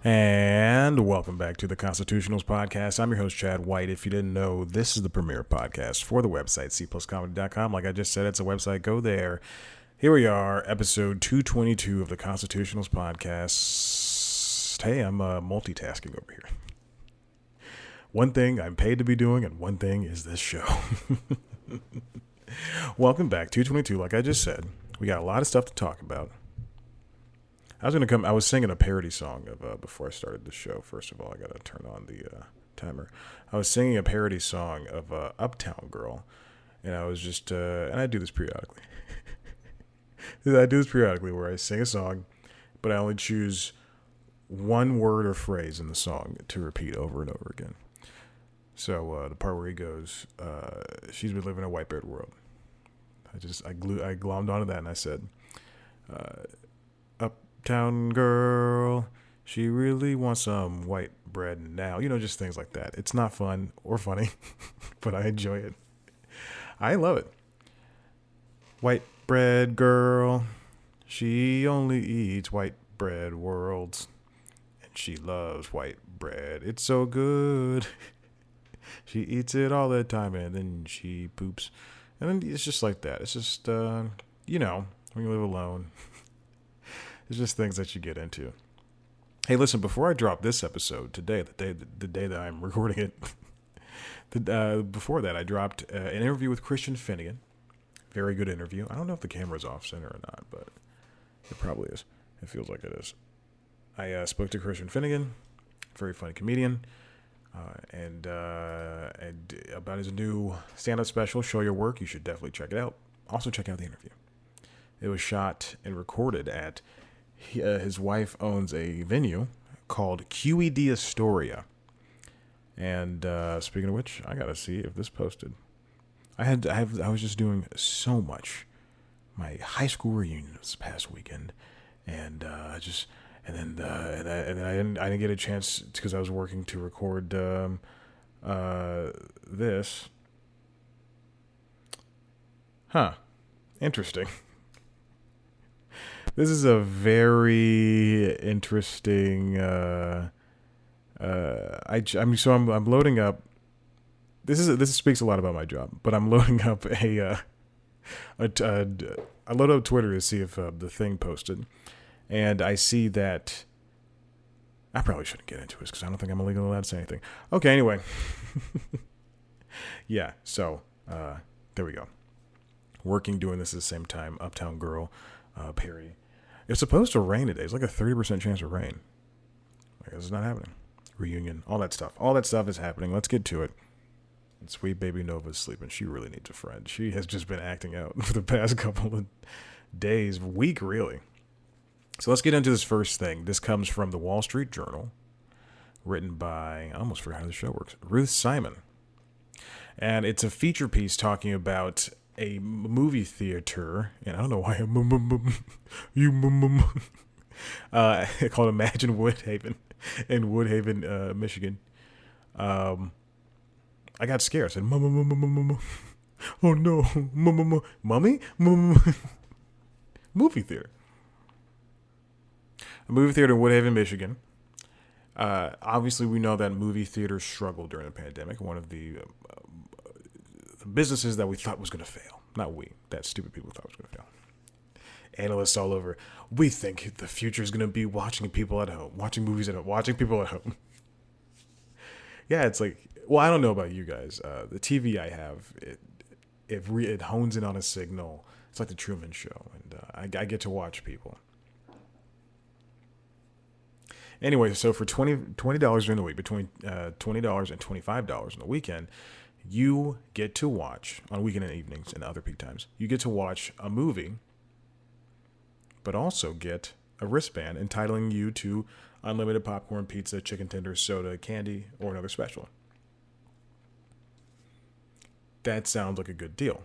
And welcome back to the Constitutionals Podcast. I'm your host, Chad White. If you didn't know, this is the premier podcast for the website, cpluscomedy.com. Like I just said, it's a website. Go there. Here we are, episode 222 of the Constitutionals Podcast. Hey, I'm multitasking over here. One thing I'm paid to be doing, and one thing is this show. Welcome back, 222. Like I just said, we got a lot of stuff to talk about. I was singing a parody song of before I started the show. First of all, I got to turn on the timer. I was singing a parody song of Uptown Girl, and I was just, and I do this periodically. Where I sing a song, but I only choose one word or phrase in the song to repeat over and over again. So the part where he goes, she's been living in a white bread world. I glommed onto that and I said, Uptown girl, she really wants some white bread now. You know, just things like that. It's not fun or funny, but I enjoy it. I love it. White bread girl, she only eats white bread worlds, and she loves white bread. It's so good. She eats it all the time, and then she poops. And then it's just like that. It's just, when you live alone. It's just things that you get into. Hey, listen, before I drop this episode today, the day that I'm recording it, before that I dropped an interview with Christian Finnegan. Very good interview. I don't know if the camera's off center or not, but it probably is. It feels like it is. I spoke to Christian Finnegan, very funny comedian, and about his new stand-up special, Show Your Work. You should definitely check it out. Also check out the interview. It was shot and recorded at his wife owns a venue called QED Astoria. And speaking of which, I gotta see if this posted. I was just doing so much. My high school reunion this past weekend, and I didn't get a chance because I was working to record this. Interesting. This is a very interesting. I'm loading up. This speaks a lot about my job, but I'm loading up I load up Twitter to see if the thing posted, and I see that. I probably shouldn't get into this because I don't think I'm legally allowed to say anything. Okay, anyway. Yeah, so there we go. Doing this at the same time. Uptown Girl, parody. It's supposed to rain today. It's like a 30% chance of rain. I guess it's not happening. Reunion, all that stuff. All that stuff is happening. Let's get to it. And sweet baby Nova's sleeping. She really needs a friend. She has just been acting out for the past couple of days, week really. So let's get into this first thing. This comes from the Wall Street Journal, written by, I almost forgot how the show works, Ruth Simon. And it's a feature piece talking about a movie theater, and I don't know why called Imagine Woodhaven in Woodhaven, Michigan. I got scared. I said, oh no, mummy, movie theater. A movie theater in Woodhaven, Michigan. Obviously, we know that movie theaters struggled during the pandemic. One of the businesses that we thought was going to fail. Not we, that stupid people thought was going to fail. Analysts all over. We think the future is going to be watching people at home, watching movies at home, watching people at home. Yeah, it's like, well, I don't know about you guys. The TV I have, it hones in on a signal. It's like the Truman Show, and I get to watch people. Anyway, so for $20 during the week, between $20 and $25 on the weekend, you get to watch, on weekend and evenings and other peak times, you get to watch a movie, but also get a wristband entitling you to unlimited popcorn, pizza, chicken tenders, soda, candy, or another special. That sounds like a good deal.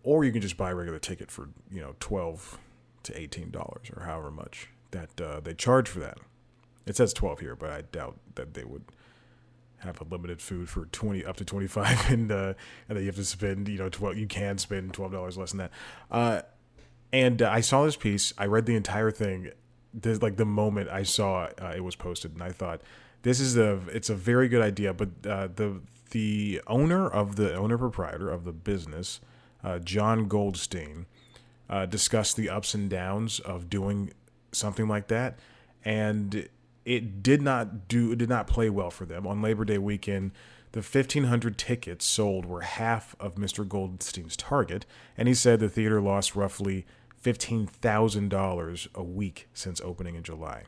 Or you can just buy a regular ticket for, $12 to $18 or however much that they charge for that. It says 12 here, but I doubt that they would have unlimited food for 20 up to 25, and then you have to spend 12. You can spend $12 less than that. And I saw this piece. I read the entire thing. this, like the moment I saw it was posted, and I thought it's a very good idea. But the owner proprietor of the business, John Goldstein, discussed the ups and downs of doing something like that, and it did not play well for them on Labor Day weekend. The 1,500 tickets sold were half of Mr. Goldstein's target, and he said the theater lost roughly $15,000 a week since opening in July.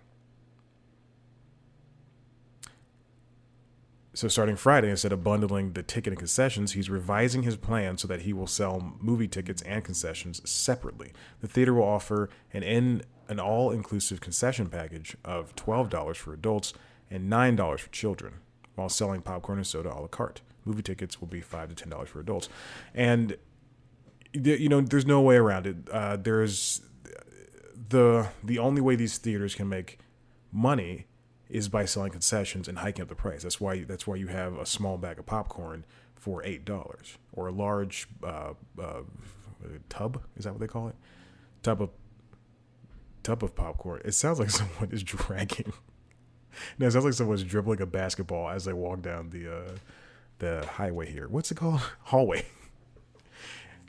So starting Friday, instead of bundling the ticket and concessions, he's revising his plan so that he will sell movie tickets and concessions separately. The theater will offer an all-inclusive concession package of $12 for adults and $9 for children, while selling popcorn and soda a la carte. Movie tickets will be $5 to $10 for adults, and there's no way around it. There's the only way these theaters can make money is by selling concessions and hiking up the price. That's why you have a small bag of popcorn for $8, or a large tub. Is that what they call it? Tub of popcorn. It sounds like someone is dragging. No, it sounds like someone's dribbling a basketball as they walk down the highway here. What's it called? Hallway.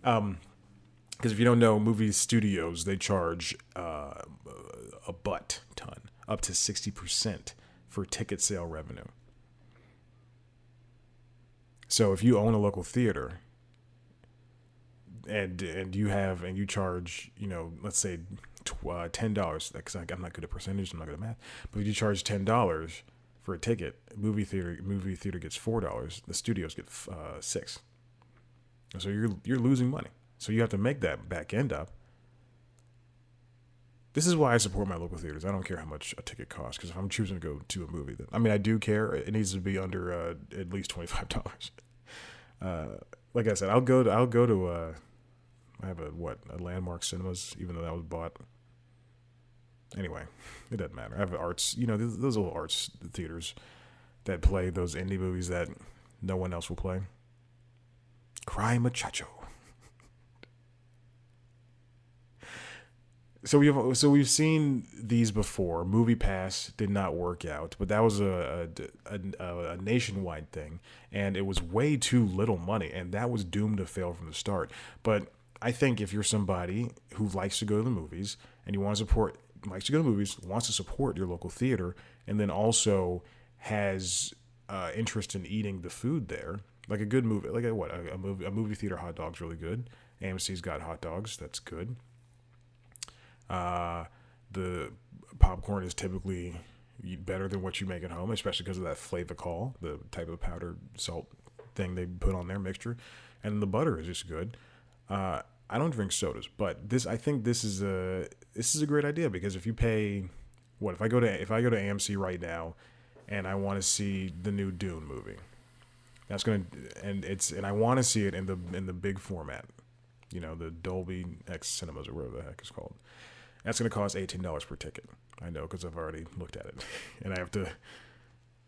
Because if you don't know, movie studios, they charge a butt ton, up to 60% for ticket sale revenue. So if you own a local theater and you charge, let's say $10, because I'm not good at percentage, I'm not good at math, but if you charge $10 for a ticket, movie theater gets $4, the studios get $6. So you're losing money. So you have to make that back end up. This is why I support my local theaters. I don't care how much a ticket costs, because if I'm choosing to go to a movie, I do care. It needs to be under at least $25. Like I said, I'll go to I have a Landmark Cinemas, even though that was bought. Anyway, it doesn't matter. I have arts, those little arts theaters that play those indie movies that no one else will play. Cry Muchacho. So we've seen these before. Movie Pass did not work out, but that was a nationwide thing, and it was way too little money, and that was doomed to fail from the start. But I think if you're somebody who likes to go to the movies and you want to support, likes to go to movies, wants to support your local theater, and then also has interest in eating the food there, like a good movie, like a movie theater hot dog's really good. AMC's got hot dogs, that's good. The popcorn is typically better than what you make at home, especially because of that Flavacol, the type of powdered salt thing they put on their mixture, and the butter is just good. I don't drink sodas, but I think this is a great idea, because if you pay, if I go to AMC right now, and I want to see the new Dune movie, and I want to see it in the big format, the Dolby X Cinemas or whatever the heck it's called. That's going to cost $18 per ticket. I know, because I've already looked at it. And I have to...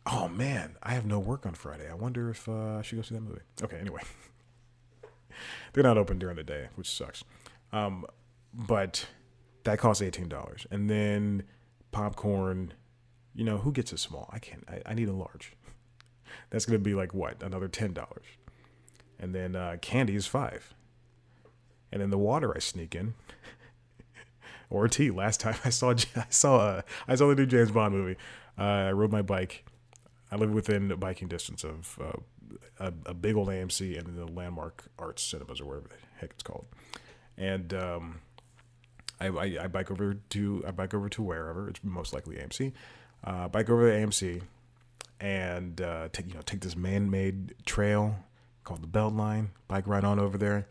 Oh, man. I have no work on Friday. I wonder if I should go see that movie. Okay, anyway. They're not open during the day, which sucks. But that costs $18. And then popcorn, who gets a small? I can't. I need a large. That's going to be like, what? Another $10. And then candy is $5. And then the water I sneak in... or tea. Last time I saw the new James Bond movie. I rode my bike. I live within biking distance of a big old AMC and the Landmark Arts Cinemas, or whatever the heck it's called. And I bike over to wherever. It's most likely AMC. Bike over to AMC and take this man-made trail called the Beltline. Bike right on over there.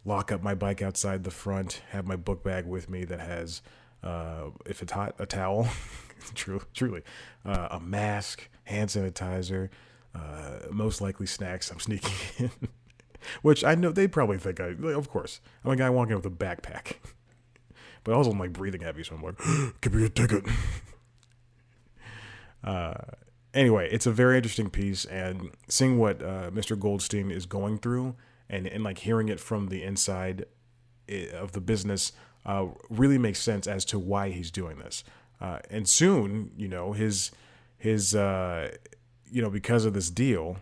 Lock up my bike outside the front, have my book bag with me that has, if it's hot, a towel, truly, a mask, hand sanitizer, most likely snacks I'm sneaking in, which I know they probably think of course, I'm a guy walking with a backpack, but also I'm like breathing heavy, so I'm like, give me a ticket. Anyway, it's a very interesting piece, and seeing what Mr. Goldstein is going through, and like hearing it from the inside of the business, really makes sense as to why he's doing this. And soon, his because of this deal,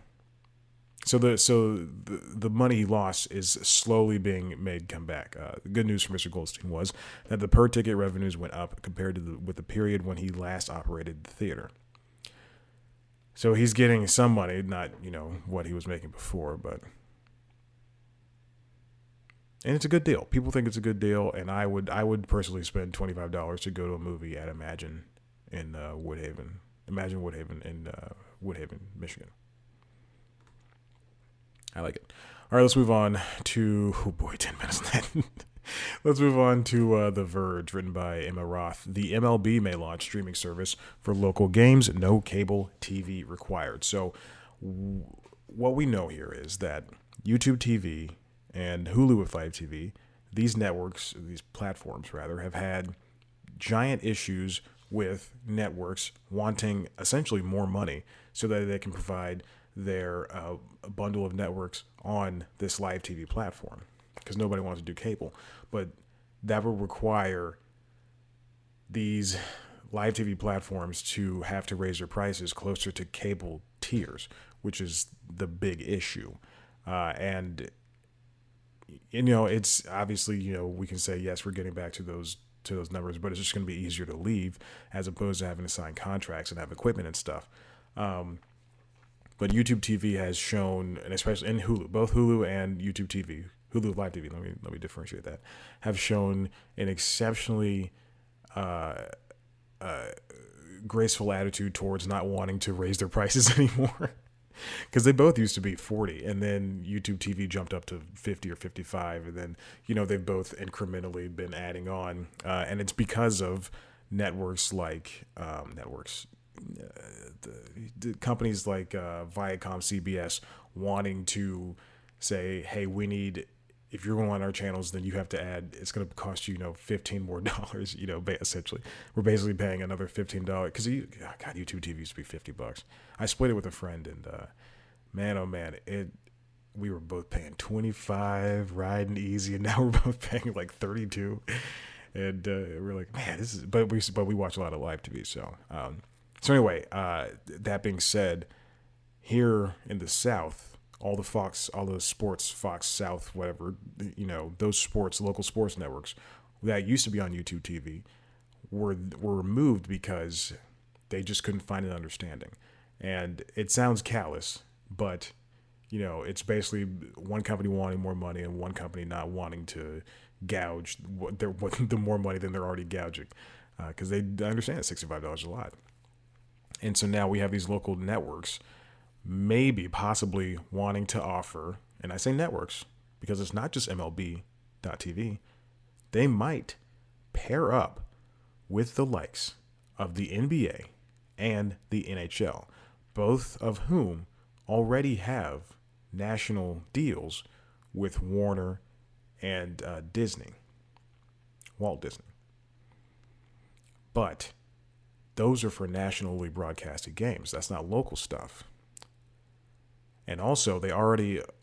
the money he lost is slowly being made come back. The good news for Mr. Goldstein was that the per ticket revenues went up compared to with the period when he last operated the theater. So he's getting some money, not what he was making before, and it's a good deal. People think it's a good deal, and I would personally spend $25 to go to a movie at Imagine in Woodhaven. Imagine Woodhaven in Woodhaven, Michigan. I like it. All right, let's move on to 10 minutes left. Let's move on to The Verge, written by Emma Roth. The MLB may launch streaming service for local games, no cable TV required. So what we know here is that YouTube TV and Hulu with Live TV, these platforms rather, have had giant issues with networks wanting essentially more money so that they can provide their bundle of networks on this live TV platform, because nobody wants to do cable. But that would require these live TV platforms to have to raise their prices closer to cable tiers, which is the big issue. And it's obviously, we can say, yes, we're getting back to those numbers, but it's just going to be easier to leave as opposed to having to sign contracts and have equipment and stuff. But YouTube TV has shown, and especially in Hulu, both Hulu and YouTube TV, Hulu Live TV, let me differentiate that, have shown an exceptionally graceful attitude towards not wanting to raise their prices anymore. Because they both used to be $40, and then YouTube TV jumped up to $50 or $55, and then they've both incrementally been adding on, and it's because of networks like the companies like Viacom, CBS wanting to say, hey, we need, if you're going to on our channels, then you have to add, it's going to cost you, $15 more, essentially. We're basically paying another $15, because YouTube TV used to be $50. I split it with a friend, and man, oh man, we were both paying $25, riding easy, and now we're both paying like $32, and we're like, man, this is, but we watch a lot of live TV, so anyway, that being said, here in the South, all the sports, Fox South, whatever, those local sports networks that used to be on YouTube TV were removed because they just couldn't find an understanding. And it sounds callous, but it's basically one company wanting more money and one company not wanting to gouge the more money than they're already gouging, because they understand $65 is a lot. And so now we have these local networks possibly wanting to offer, and I say networks because it's not just MLB.TV, they might pair up with the likes of the NBA and the NHL, both of whom already have national deals with Warner and Walt Disney. But those are for nationally broadcasted games. That's not local stuff. And also,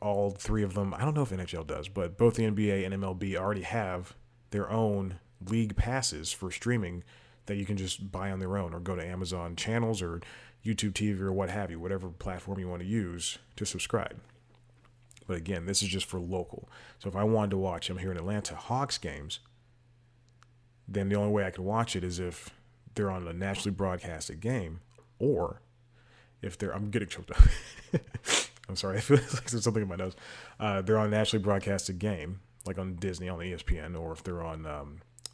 all three of them, I don't know if NHL does, but both the NBA and MLB already have their own league passes for streaming that you can just buy on their own, or go to Amazon channels or YouTube TV or what have you, whatever platform you want to use to subscribe. But again, this is just for local. So if I wanted to watch, I'm here in Atlanta, Hawks games, then the only way I can watch it is if they're on a nationally broadcasted game, or if I'm getting choked up. I'm sorry, I feel like there's something in my nose. They're on a nationally broadcasted game, like on Disney, on ESPN, or if they're on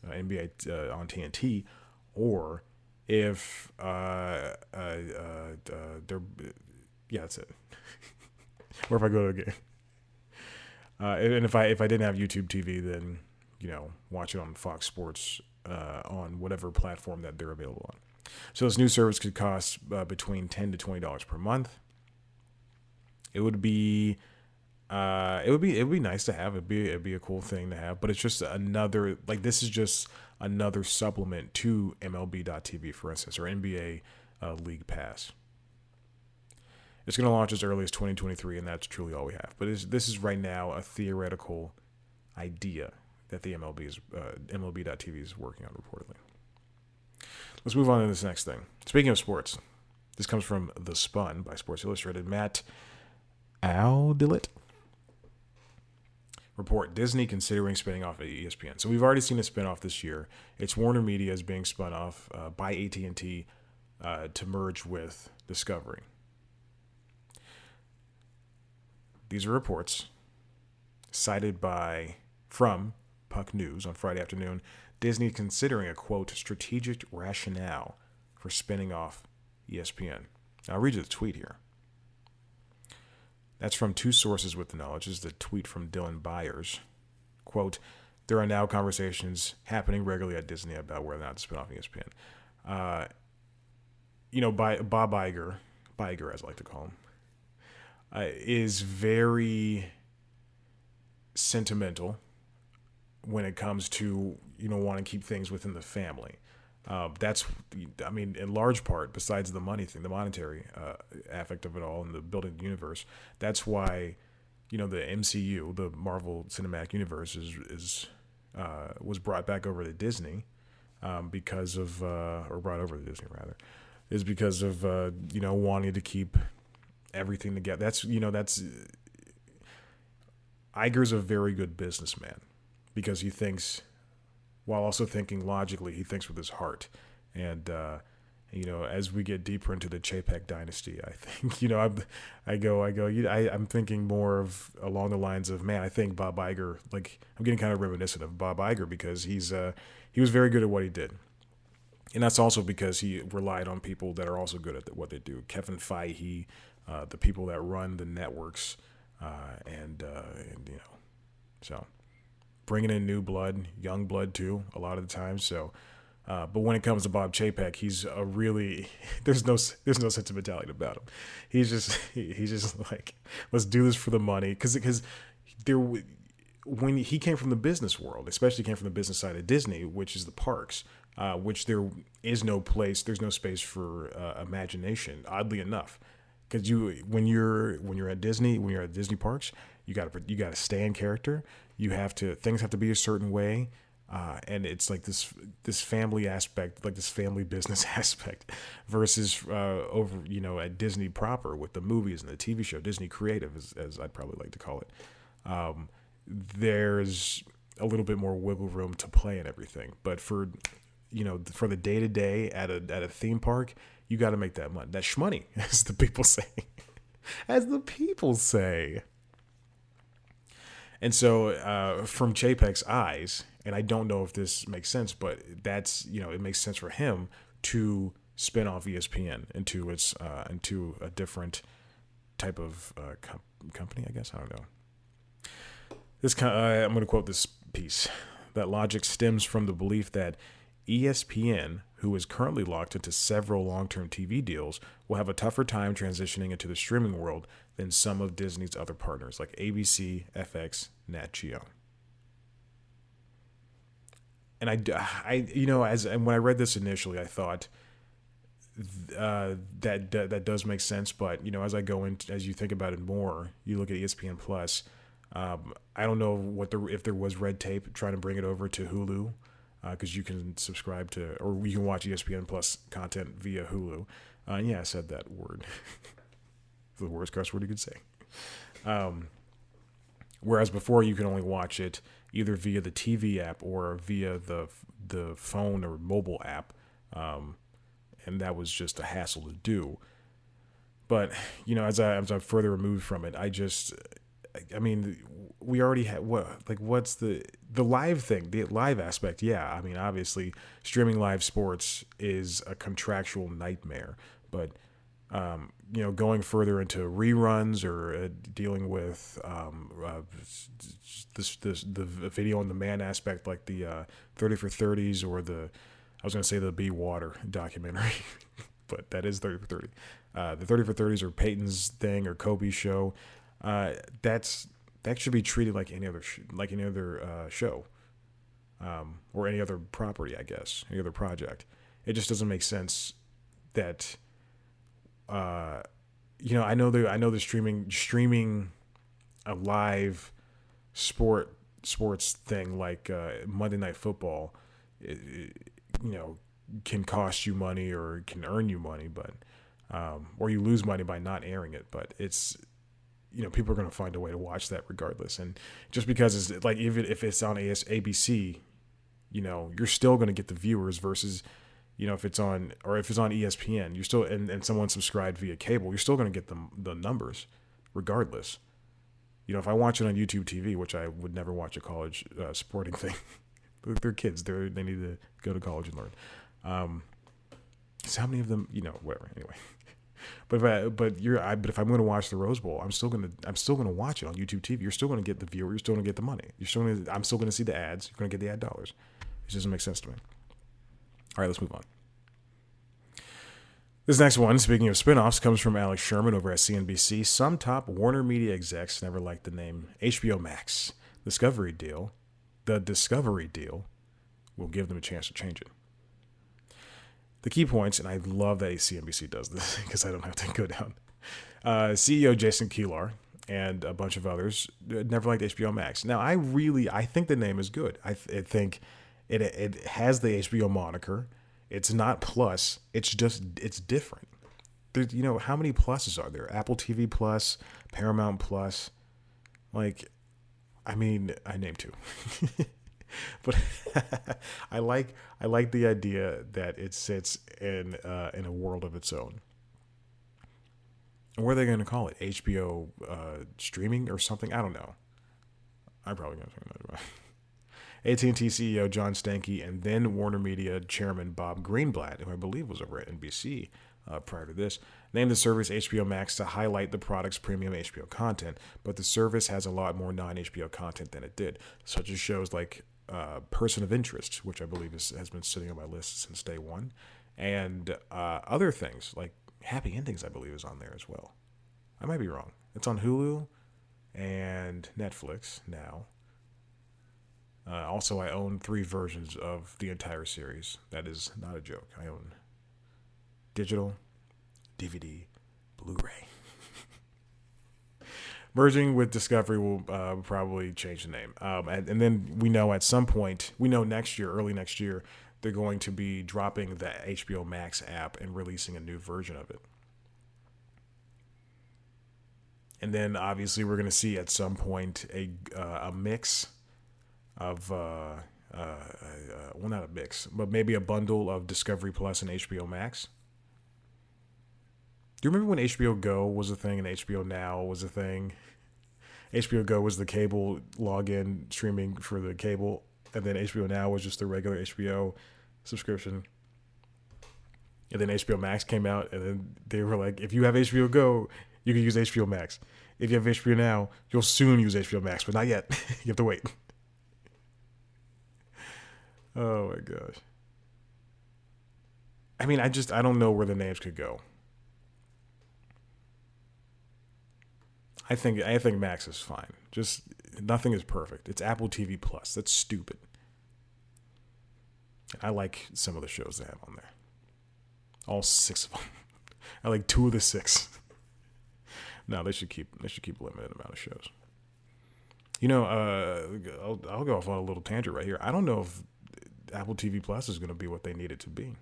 NBA on TNT, or if they're, that's it. Or if I go to a game. And if I didn't have YouTube TV, then watch it on Fox Sports on whatever platform that they're available on. So this new service could cost between $10 to $20 per month. It would be nice to have. It'd be a cool thing to have. But it's just this is just another supplement to MLB.TV, for instance, or NBA League Pass. It's going to launch as early as 2023, and that's truly all we have. But this is right now a theoretical idea. that the MLB.TV is working on reportedly. Let's move on to this next thing. Speaking of sports, this comes from The Spun by Sports Illustrated. Matt Aldillet report Disney considering spinning off ESPN. So we've already seen a spinoff this year. It's Warner Media is being spun off by AT&T to merge with Discovery. These are reports cited from Puck News on Friday afternoon. Disney considering a, quote, strategic rationale for spinning off ESPN. I'll read you the tweet here. That's from two sources with the knowledge. This is the tweet from Dylan Byers. Quote, there are now conversations happening regularly at Disney about whether or not to spin off ESPN. Bob Iger, as I like to call him, is very sentimental when it comes to, wanting to keep things within the family. In large part, besides the money thing, the monetary aspect of it all and the building the universe, that's why, the MCU, the Marvel Cinematic Universe, was brought back over to Disney because of, or brought over to Disney rather, is because of, wanting to keep everything together. That's Iger's a very good businessman because he thinks, while also thinking logically, he thinks with his heart. And, as we get deeper into the Chapek dynasty, I think, I'm thinking more of along the lines of, man, I think Bob Iger, I'm getting kind of reminiscent of Bob Iger because he was very good at what he did. And that's also because he relied on people that are also good at what they do. Kevin Feige, the people that run the networks, so bringing in new blood, young blood too, a lot of the time. So, but when it comes to Bob Chapek, he's a really there's no sentimentality about him. He's just like, let's do this for the money, because when he came from the business world, especially came from the business side of Disney, which is the parks, which there is no place, there's no space for imagination. Oddly enough, because when you're at Disney, when you're at Disney parks, you gotta stay in character. Things have to be a certain way, and it's like this family aspect, like this family business aspect, versus over at Disney proper with the movies and the TV show, Disney Creative, as I'd probably like to call it. There's a little bit more wiggle room to play and everything, but for the day to day at a theme park, you got to make that money, that shmoney, as the people say. And so, from Chapek's eyes, and I don't know if this makes sense, but that's it makes sense for him to spin off ESPN into a different type of company, I guess. I don't know. I'm going to quote this piece. That logic stems from the belief that ESPN, who is currently locked into several long-term TV deals, will have a tougher time transitioning into the streaming world than some of Disney's other partners, like ABC, FX, Nat Geo. And when I read this initially, I thought that does make sense. But as you think about it more, you look at ESPN Plus. I don't know if there was red tape trying to bring it over to Hulu, because you can subscribe to, or you can watch ESPN Plus content via Hulu. Yeah, I said that word. The worst cuss word you could say. Whereas before you could only watch it either via the TV app or via the phone or mobile app, and that was just a hassle to do. But as I'm further removed from it, we already had what's the live thing, the live aspect. Yeah, obviously streaming live sports is a contractual nightmare, but going further into reruns or dealing with the video on demand aspect, like the 30 for 30s, or I was going to say the Be Water documentary, but that is 30 for 30. The 30 for 30s or Peyton's thing or Kobe's show. That should be treated like any other show, or any other property, I guess, any other project. It just doesn't make sense that, I know the streaming a live sport sports thing like Monday Night Football, you know, can cost you money or can earn you money, but or you lose money by not airing it. But it's, you know, people are going to find a way to watch that regardless. And just because it's like, even if it's on ABC, you know, you're still going to get the viewers versus, you know, if it's on, or if it's on ESPN, you're still, and someone subscribed via cable, you're still going to get the numbers regardless. You know, if I watch it on YouTube TV, which I would never watch a college sporting thing, they're kids. They need to go to college and learn. So how many of them, you know, whatever. Anyway, but if I'm going to watch the Rose Bowl, I'm still going to watch it on YouTube TV. You're still going to get the viewer. You're still going to get the money. I'm still going to see the ads. You're going to get the ad dollars. It doesn't make sense to me. All right, let's move on. This next one, speaking of spinoffs, comes from Alex Sherman over at CNBC. Some top Warner Media execs never liked the name HBO Max. The Discovery deal will give them a chance to change it. The key points, and I love that CNBC does this because I don't have to go down. CEO Jason Kilar and a bunch of others never liked HBO Max. Now, I think the name is good. I think it has the HBO moniker. It's not Plus. It's different. There's, you know, how many pluses are there? Apple TV Plus, Paramount Plus. Like, I mean, I named two. But I like the idea that it sits in a world of its own. What are they going to call it? HBO streaming or something? I don't know. I'm probably going to say that. AT&T CEO John Stankey and then Warner Media chairman Bob Greenblatt, who I believe was over at NBC prior to this, named the service HBO Max to highlight the product's premium HBO content, but the service has a lot more non-HBO content than it did, such as shows like Person of Interest, which I believe has been sitting on my list since day one, and other things like Happy Endings, I believe, is on there as well. I might be wrong. It's on Hulu and Netflix now. Also, I own 3 versions of the entire series. That is not a joke. I own digital, DVD, Blu-ray. Merging with Discovery will probably change the name. And then we know at some point, next year, early next year, they're going to be dropping the HBO Max app and releasing a new version of it. And then obviously we're going to see at some point a mix of well, not a mix, but maybe a bundle of Discovery Plus and HBO Max. Do you remember when HBO Go was a thing and HBO Now was a thing? HBO Go was the cable login streaming for the cable, and then HBO Now was just the regular HBO subscription. And then HBO Max came out, and then they were like, if you have HBO Go, you can use HBO Max. If you have HBO Now, you'll soon use HBO Max, but not yet. You have to wait. Oh my gosh. I mean, I don't know where the names could go. I think Max is fine. Just nothing is perfect. It's Apple TV Plus. That's stupid. I like some of the shows they have on there. All 6 of them. I like 2 of the 6. No, they should keep a limited amount of shows. You know, I'll go off on a little tangent right here. I don't know if Apple TV Plus is going to be what they need it to be.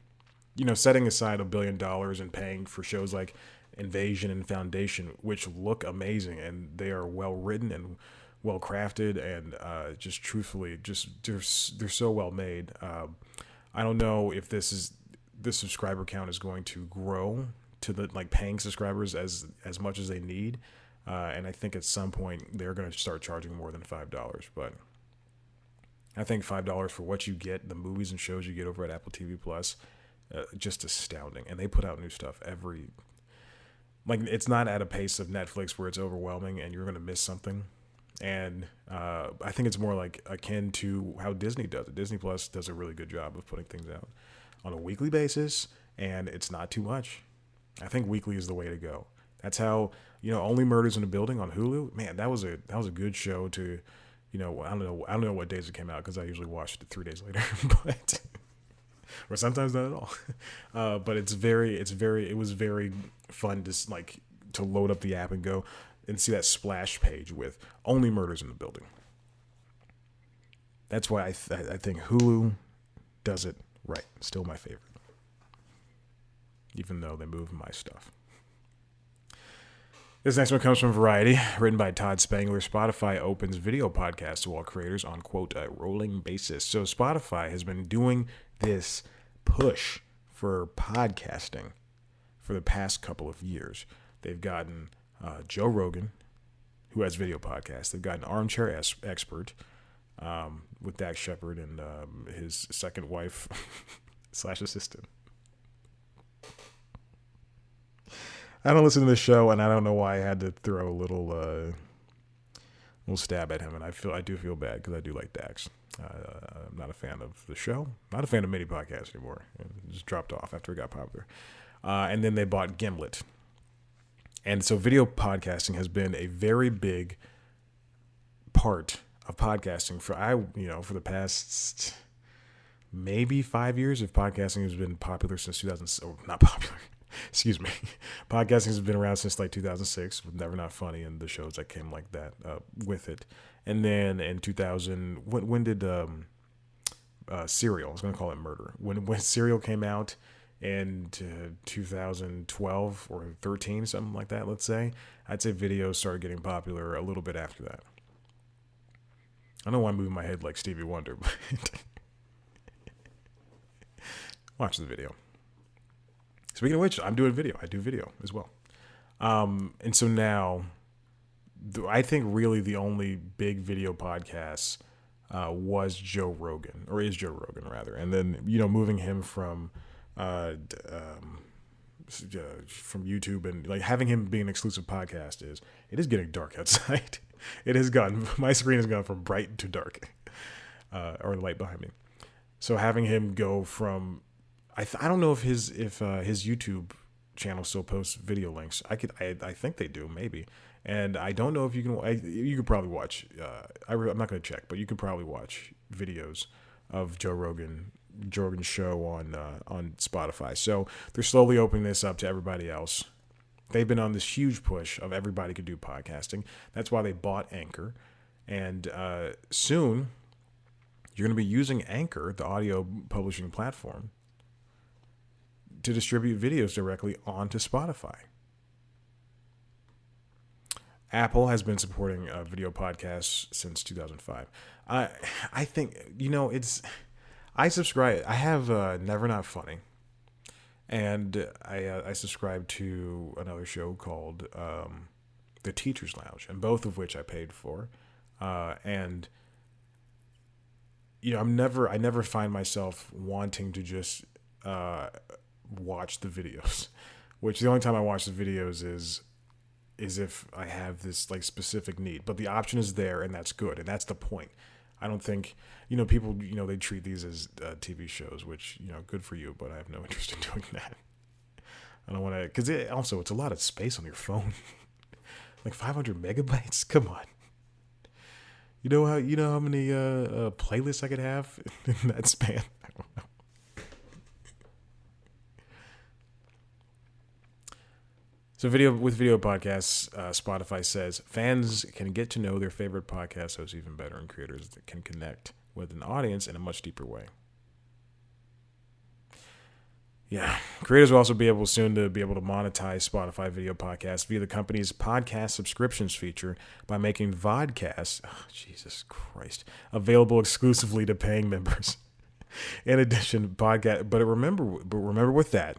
You know, setting aside $1 billion and paying for shows like Invasion and Foundation, which look amazing and they are well written and well crafted and just truthfully, they're so well made. I don't know if the subscriber count is going to grow to the paying subscribers as much as they need, and I think at some point they're going to start charging more than $5. But I think $5 for what you get, the movies and shows you get over at Apple TV Plus, just astounding. And they put out new stuff it's not at a pace of Netflix where it's overwhelming and you're going to miss something. And I think it's more like akin to how Disney does it. Disney Plus does a really good job of putting things out on a weekly basis, and it's not too much. I think weekly is the way to go. That's how, Only Murders in the Building on Hulu. Man, that was a good show to, I don't know what days it came out because I usually watch it 3 days later, but or sometimes not at all. But it was very fun to load up the app and go and see that splash page with Only Murders in the Building. That's why I think Hulu does it right. Still my favorite, even though they move my stuff. This next one comes from Variety, written by Todd Spangler. Spotify opens video podcasts to all creators on, quote, a rolling basis. So Spotify has been doing this push for podcasting for the past couple of years. They've gotten Joe Rogan, who has video podcasts. They've gotten Armchair Expert with Dax Shepard and his second wife / assistant. I don't listen to this show, and I don't know why I had to throw a little stab at him. And I do feel bad because I do like Dax. I'm not a fan of the show. Not a fan of many podcasts anymore. It just dropped off after it got popular. And then they bought Gimlet, and so video podcasting has been a very big part of podcasting for the past maybe 5 years. If podcasting has been popular since 2000, or not popular. Excuse me. Podcasting has been around since like 2006 with Never Not Funny and the shows that came like that with it. And then in 2000, when did Serial? I was going to call it Murder. When Serial came out in 2012 or 13, something like that, let's say, I'd say videos started getting popular a little bit after that. I don't know why I'm moving my head like Stevie Wonder, but watch the video. Speaking of which, I'm doing video. I do video as well. And so now, I think really the only big video podcast was Joe Rogan, or is Joe Rogan rather. And then, moving him from YouTube and like having him be an exclusive podcast it is getting dark outside. It has gone, my screen has gone from bright to dark, or light behind me. So having him go from, I don't know if his YouTube channel still posts video links. I think they do, maybe. And I don't know if you can. You could probably watch. I'm not going to check, but you could probably watch videos of Joe Rogan's show on Spotify. So they're slowly opening this up to everybody else. They've been on this huge push of everybody could do podcasting. That's why they bought Anchor, and soon you're going to be using Anchor, the audio publishing platform, to distribute videos directly onto Spotify. Apple has been supporting video podcasts since 2005. I think, I subscribe. I have Never Not Funny, and I subscribe to another show called The Teacher's Lounge, and both of which I paid for. And I never find myself wanting to just watch the videos, which the only time I watch the videos is if I have this like specific need, but the option is there, and that's good, and that's the point. I don't think people they treat these as TV shows, which good for you, but I have no interest in doing that. I don't want to, because it's a lot of space on your phone. Like 500 megabytes, come on. You know how many playlists I could have in that span? I don't know. So with video podcasts, Spotify says fans can get to know their favorite podcast hosts even better, and creators that can connect with an audience in a much deeper way. Yeah, creators will also be able soon to be able to monetize Spotify video podcasts via the company's podcast subscriptions feature by making vodcasts, Jesus Christ, available exclusively to paying members. In addition, but remember with that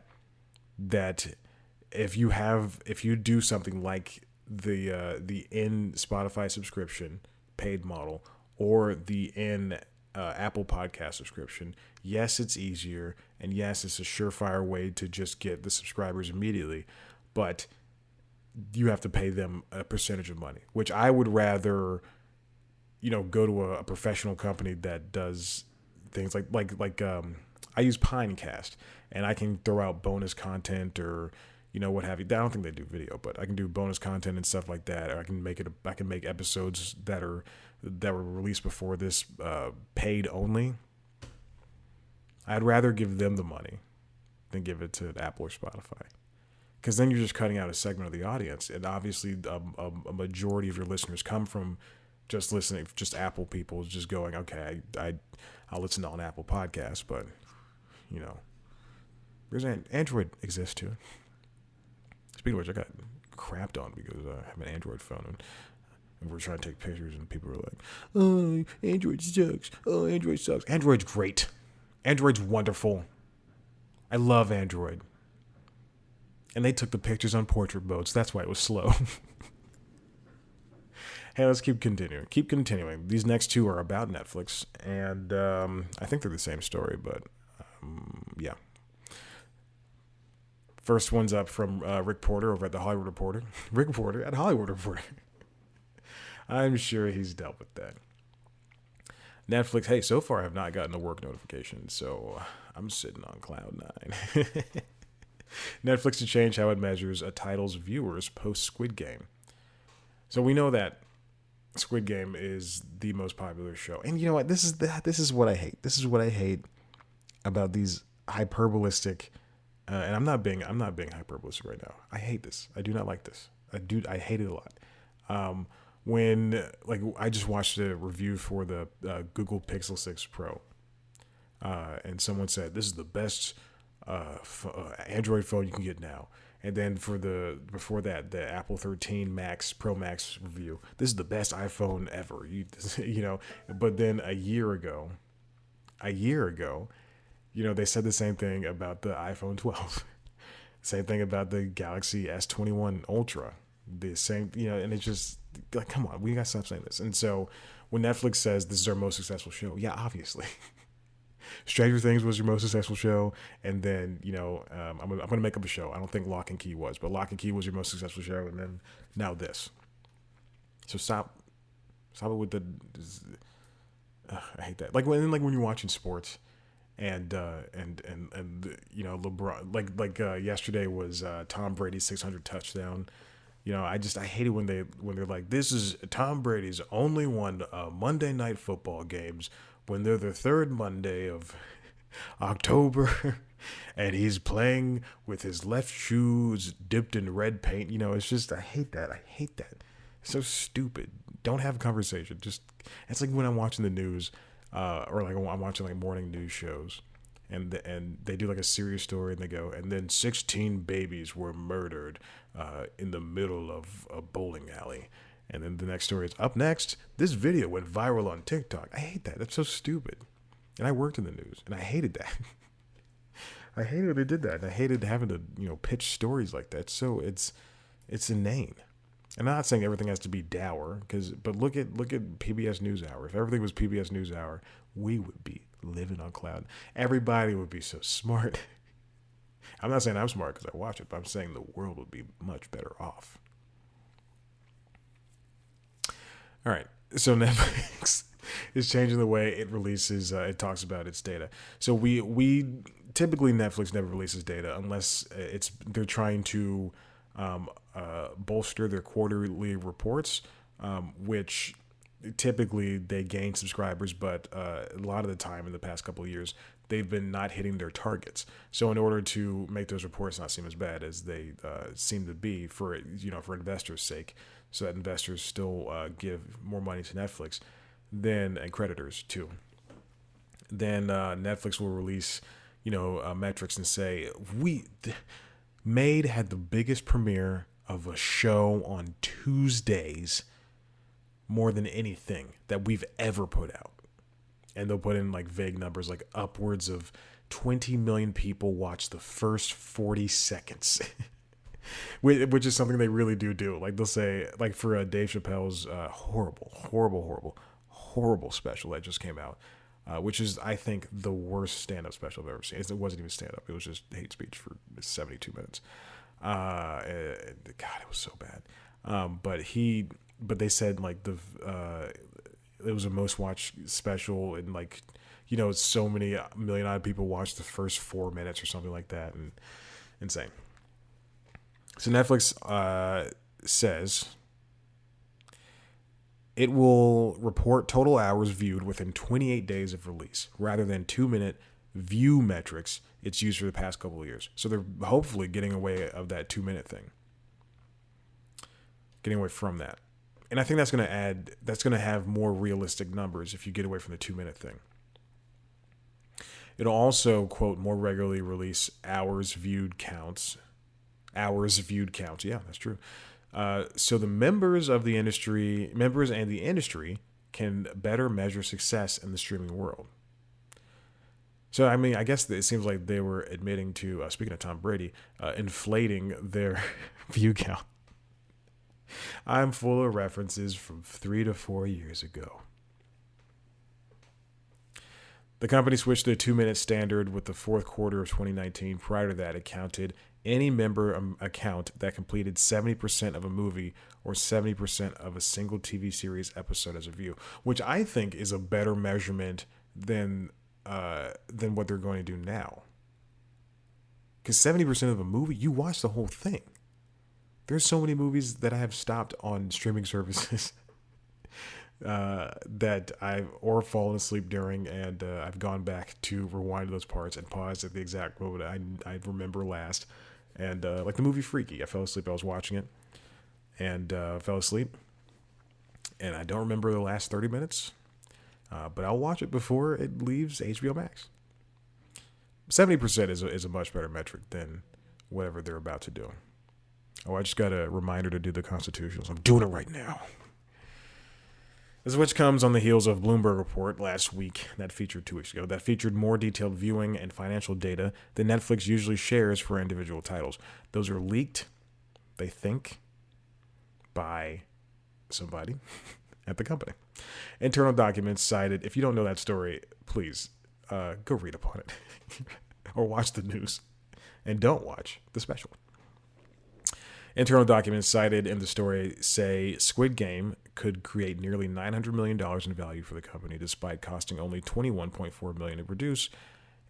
if you do something like the in Spotify subscription paid model or the in Apple Podcast subscription, yes, it's easier, and yes, it's a surefire way to just get the subscribers immediately, but you have to pay them a percentage of money, which I would rather go to a professional company that does things like I use Pinecast, and I can throw out bonus content or what have you. I don't think they do video, but I can do bonus content and stuff like that. Or I can make episodes that were released before this paid only. I'd rather give them the money than give it to Apple or Spotify, because then you're just cutting out a segment of the audience, and obviously a majority of your listeners come from just listening, just Apple people just going, okay, I'll listen on Apple Podcasts, but you know, there's Android exists too. Speaking of which, I got crapped on because I have an Android phone and we're trying to take pictures and people are like, oh, Android sucks. Oh, Android sucks. Android's great. Android's wonderful. I love Android. And they took the pictures on portrait mode, so that's why it was slow. Hey, let's keep continuing. Keep continuing. These next two are about Netflix, and I think they're the same story, but yeah. First one's up from Rick Porter over at the Hollywood Reporter. Rick Porter at Hollywood Reporter. I'm sure he's dealt with that. Netflix, hey, so far I have not gotten a work notification, so I'm sitting on cloud nine. Netflix to change how it measures a title's viewers post Squid Game. So we know that Squid Game is the most popular show, and you know what? This is what I hate. This is what I hate about these hyperbolistic. And I'm not being hyperbolistic right now. I hate this. I do not like this. I hate it a lot. When like I just watched a review for the Google Pixel 6 Pro, and someone said this is the best Android phone you can get now. And then before that, the Apple 13 Max Pro Max review. This is the best iPhone ever. You know. But then a year ago, you know, they said the same thing about the iPhone 12. Same thing about the Galaxy S21 Ultra. The same, you know, and it's just like, come on, we gotta stop saying this. And so when Netflix says this is our most successful show, yeah, obviously. Stranger Things was your most successful show, and then you know I'm gonna make up a show. I don't think Lock and Key was, but Lock and Key was your most successful show, and then now this. So stop it with the. I hate that. Like when you're watching sports, and you know LeBron, like yesterday was Tom Brady's 600 touchdown. You know, I hate it when they're like, this is Tom Brady's only won Monday Night Football games when they're the third Monday of October, and he's playing with his left shoes dipped in red paint. You know, it's just I hate that. It's so stupid. Don't have a conversation. Just it's like when I'm watching the news, or like I'm watching like morning news shows. And they do like a serious story, and they go, and then 16 babies were murdered in the middle of a bowling alley. And then the next story is, up next, this video went viral on TikTok. I hate that. That's so stupid. And I worked in the news, and I hated that. I hated when they did that. And I hated having to, you know, pitch stories like that. So it's inane. And I'm not saying everything has to be dour, but look at PBS NewsHour. If everything was PBS NewsHour, we would be living on cloud. Everybody would be so smart. I'm not saying I'm smart because I watch it, but I'm saying the world would be much better off. All right, so Netflix is changing the way it releases. It talks about its data. So we typically Netflix never releases data unless they're trying to bolster their quarterly reports, which typically they gain subscribers, but a lot of the time in the past couple of years they've been not hitting their targets. So in order to make those reports not seem as bad as they seem to be for investors' sake, so that investors still give more money to Netflix, and creditors too, then Netflix will release metrics and say Made had the biggest premiere of a show on Tuesdays more than anything that we've ever put out. And they'll put in like vague numbers, like upwards of 20 million people watched the first 40 seconds, which is something they really do. Like they'll say, like for Dave Chappelle's horrible special that just came out, which is, I think, the worst stand-up special I've ever seen. It wasn't even stand-up. It was just hate speech for 72 minutes. God, it was so bad. But they said like it was a most watched special, and like, so many million odd people watched the first 4 minutes or something like that, and insane. So Netflix says it will report total hours viewed within 28 days of release, rather than 2-minute view metrics it's used for the past couple of years. So they're hopefully getting away of that 2-minute thing. Getting away from that. And I think that's going to have more realistic numbers if you get away from the 2-minute thing. It'll also, quote, more regularly release hours viewed counts. Hours viewed counts. Yeah, that's true. So the members and the industry can better measure success in the streaming world. So, I mean, I guess it seems like they were admitting to, speaking of Tom Brady, inflating their view count. I'm full of references from 3 to 4 years ago. The company switched to a 2-minute standard with the fourth quarter of 2019. Prior to that, it counted any member account that completed 70% of a movie or 70% of a single TV series episode as a view, which I think is a better measurement than what they're going to do now. Because 70% of a movie, you watch the whole thing. There's so many movies that I have stopped on streaming services that I've or fallen asleep during, and I've gone back to rewind those parts and pause at the exact moment I remember last. And like the movie Freaky, I fell asleep. I was watching it and fell asleep, and I don't remember the last 30 minutes. But I'll watch it before it leaves HBO Max. 70% is a much better metric than whatever they're about to do. Oh, I just got a reminder to do the Constitution, so I'm doing it right now. This is which comes on the heels of Bloomberg report last week that featured 2 weeks ago that featured more detailed viewing and financial data than Netflix usually shares for individual titles. Those are leaked, they think, by somebody at the company. Internal documents cited, if you don't know that story, please go read up on it or watch the news and don't watch the special. Internal documents cited in the story say Squid Game could create nearly $900 million in value for the company despite costing only $21.4 million to produce,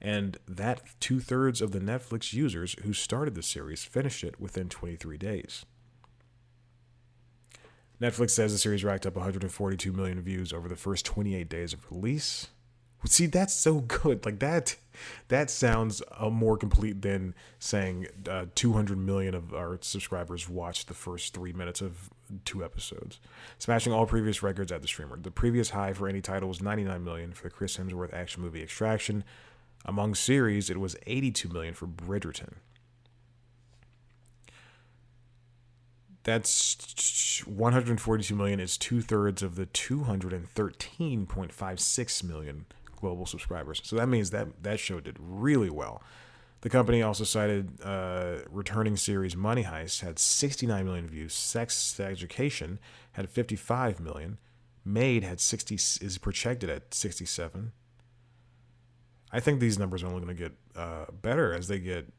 and that 2/3 of the Netflix users who started the series finished it within 23 days. Netflix says the series racked up 142 million views over the first 28 days of release. See, that's so good. Like that sounds more complete than saying 200 million of our subscribers watched the first 3 minutes of 2 episodes, smashing all previous records at the streamer. The previous high for any title was 99 million for the Chris Hemsworth action movie Extraction. Among series, it was 82 million for Bridgerton. That's 142 million is 2/3 of the 213.56 million global subscribers. So that means that show did really well. The company also cited returning series Money Heist had 69 million views. Sex Education had 55 million. Made had 60 is projected at 67. I think these numbers are only going to get better as they get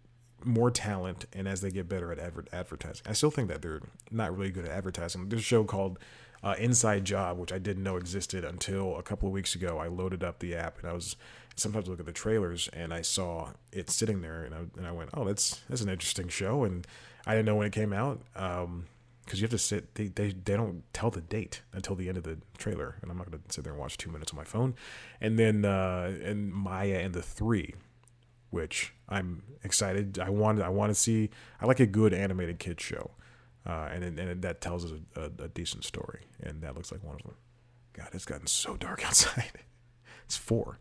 more talent and as they get better at advertising. I still think that they're not really good at advertising. There's a show called Inside Job, which I didn't know existed until a couple of weeks ago. I loaded up the app and I was sometimes look at the trailers and I saw it sitting there and I went, oh, that's an interesting show. And I didn't know when it came out because you have to sit. They don't tell the date until the end of the trailer, and I'm not going to sit there and watch 2 minutes on my phone. And then and Maya and the Three, which I'm excited. I want to see. I like a good animated kids show, and that tells us a decent story, and that looks like one of them. God, it's gotten so dark outside. It's 4.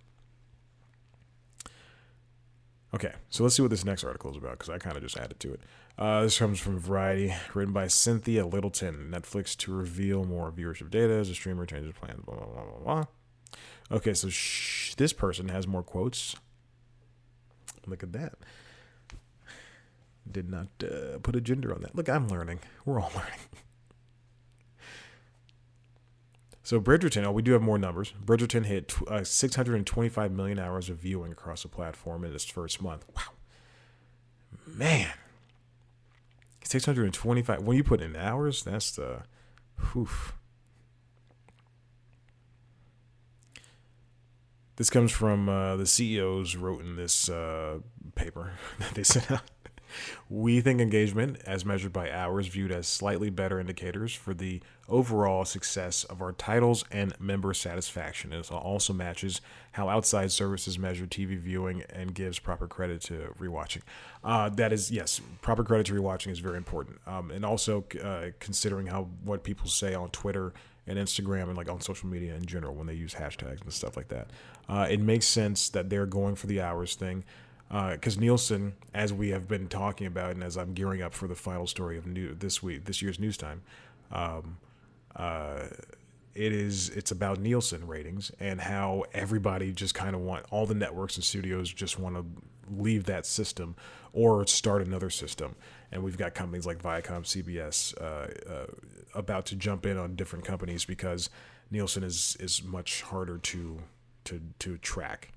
Okay, so let's see what this next article is about because I kind of just added to it. This comes from Variety, written by Cynthia Littleton. Netflix to reveal more viewership data as a streamer changes plans. Blah blah blah blah blah. Okay, so this person has more quotes. Look at that. Did not put a gender on that. Look, I'm learning. We're all learning. So Bridgerton, we do have more numbers. Bridgerton hit 625 million hours of viewing across the platform in its first month. Wow. Man. 625. When you put in hours, that's the... Whew. This comes from the CEOs wrote in this paper that they sent out. We think engagement, as measured by hours, viewed as slightly better indicators for the overall success of our titles and member satisfaction. It also matches how outside services measure TV viewing and gives proper credit to rewatching. That is, yes, proper credit to rewatching is very important. And also considering what people say on Twitter and Instagram and like on social media in general when they use hashtags and stuff like that. It makes sense that they're going for the hours thing. Because Nielsen, as we have been talking about, and as I'm gearing up for the final story of this year's News Time, uh, it's about Nielsen ratings and how everybody just kind of all the networks and studios just want to leave that system or start another system. And we've got companies like Viacom, CBS about to jump in on different companies because Nielsen is much harder to track.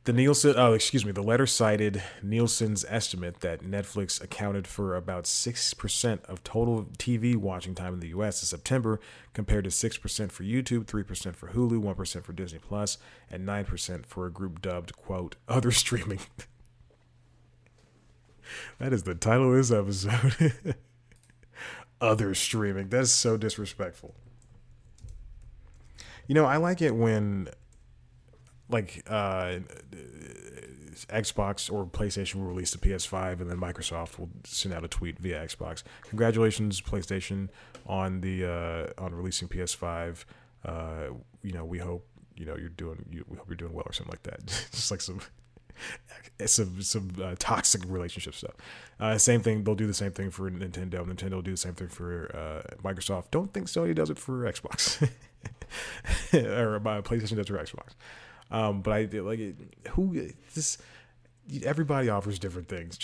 The letter cited Nielsen's estimate that Netflix accounted for about 6% of total TV watching time in the U.S. in September, compared to 6% for YouTube, 3% for Hulu, 1% for Disney Plus, and 9% for a group dubbed, quote, other streaming. That is the title of this episode. Other streaming. That's so disrespectful. I like it when Xbox or PlayStation will release the PS5, and then Microsoft will send out a tweet via Xbox. Congratulations, PlayStation, on on releasing PS5. We hope we hope you're doing well or something like that. Just like some toxic relationship stuff. Same thing. They'll do the same thing for Nintendo. Nintendo will do the same thing for Microsoft. Don't think Sony does it for Xbox or PlayStation does it for Xbox. But I like it. Everybody offers different things.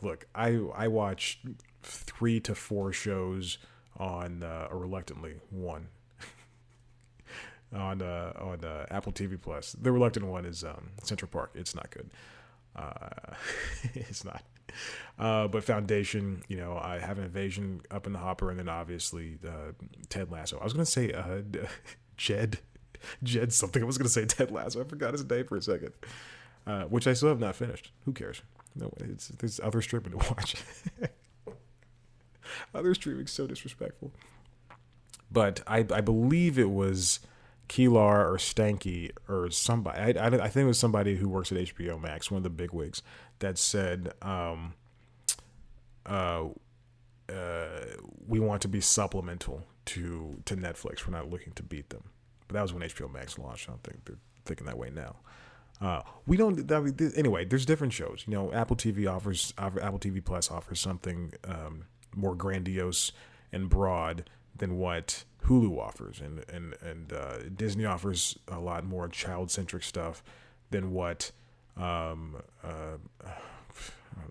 Look, I watch 3 to 4 shows on or reluctantly one on Apple TV Plus. The reluctant one is Central Park. It's not good. It's not. But Foundation, I have an Invasion up in the hopper, and then obviously Ted Lasso. I was gonna say Jed something. I was going to say Ted Lasso. I forgot his name for a second, which I still have not finished. Who cares? No, there's other streaming to watch. Other streaming so disrespectful. But I believe it was Keelar or Stanky or somebody. I think it was somebody who works at HBO Max, one of the big wigs, that said, we want to be supplemental to Netflix. We're not looking to beat them. But that was when HBO Max launched. I don't think they're thinking that way now. We don't. Anyway, there's different shows. Apple TV Plus offers something more grandiose and broad than what Hulu offers, and Disney offers a lot more child-centric stuff than what I don't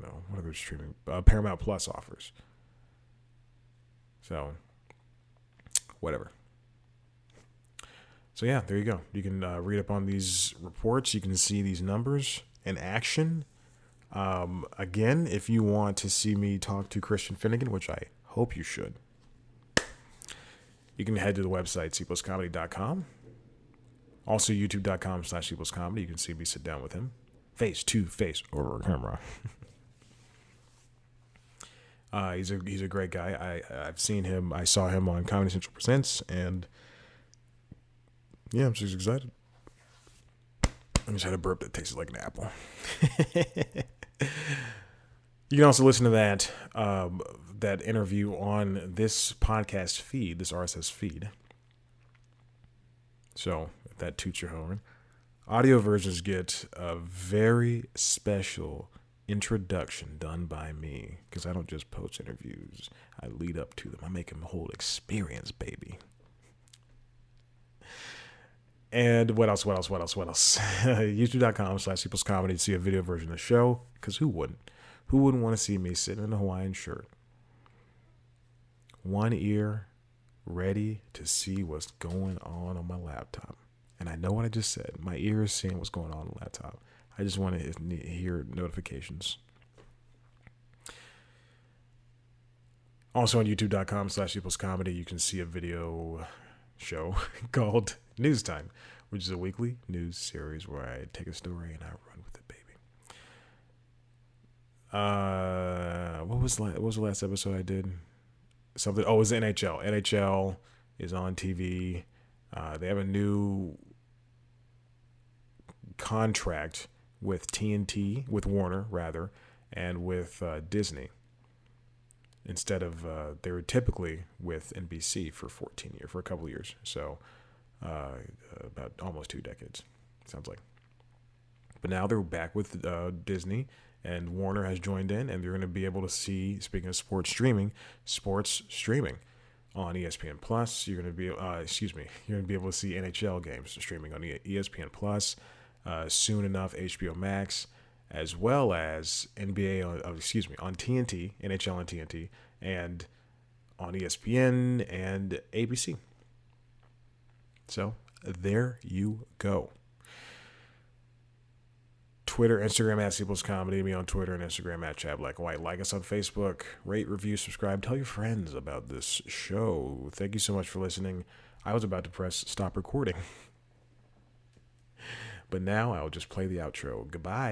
know, what other streaming Paramount Plus offers. So whatever. So yeah, there you go. You can read up on these reports. You can see these numbers in action. Again, if you want to see me talk to Christian Finnegan, which I hope you should, you can head to the website, cpluscomedy.com. Also, youtube.com/cpluscomedy. You can see me sit down with him, face to face over camera. He's a great guy. I've seen him. I saw him on Comedy Central Presents, and yeah, I'm just excited. I just had a burp that tasted like an apple. You can also listen to that interview on this podcast feed, this RSS feed. So if that toots your horn. Audio versions get a very special introduction done by me, because I don't just post interviews. I lead up to them. I make them a whole experience, baby. And what else? YouTube.com/cpluscomedy to see a video version of the show. Because who wouldn't? Who wouldn't want to see me sitting in a Hawaiian shirt? One ear ready to see what's going on my laptop. And I know what I just said. My ear is seeing what's going on the laptop. I just want to hear notifications. Also on youtube.com/cpluscomedy, you can see a video show called News Time, which is a weekly news series where I take a story and I run with it, baby. What was the last episode I did? Something. Oh, it was NHL. NHL is on TV. They have a new contract with TNT, with Warner rather, and with Disney. Instead of they were typically with NBC for 14 years, for a couple of years. So about almost 2 decades, sounds like. But now they're back with Disney, and Warner has joined in, and they're going to be able to see. Speaking of sports streaming on ESPN Plus. You're going to be, you're going to be able to see NHL games streaming on ESPN Plus. Soon enough, HBO Max, as well as NBA on TNT, NHL on TNT, and on ESPN and ABC. So there you go. Twitter, Instagram at Seebles Comedy. Me on Twitter and Instagram at Chad Black and White. Like us on Facebook. Rate, review, subscribe. Tell your friends about this show. Thank you so much for listening. I was about to press stop recording. But now I'll just play the outro. Goodbye.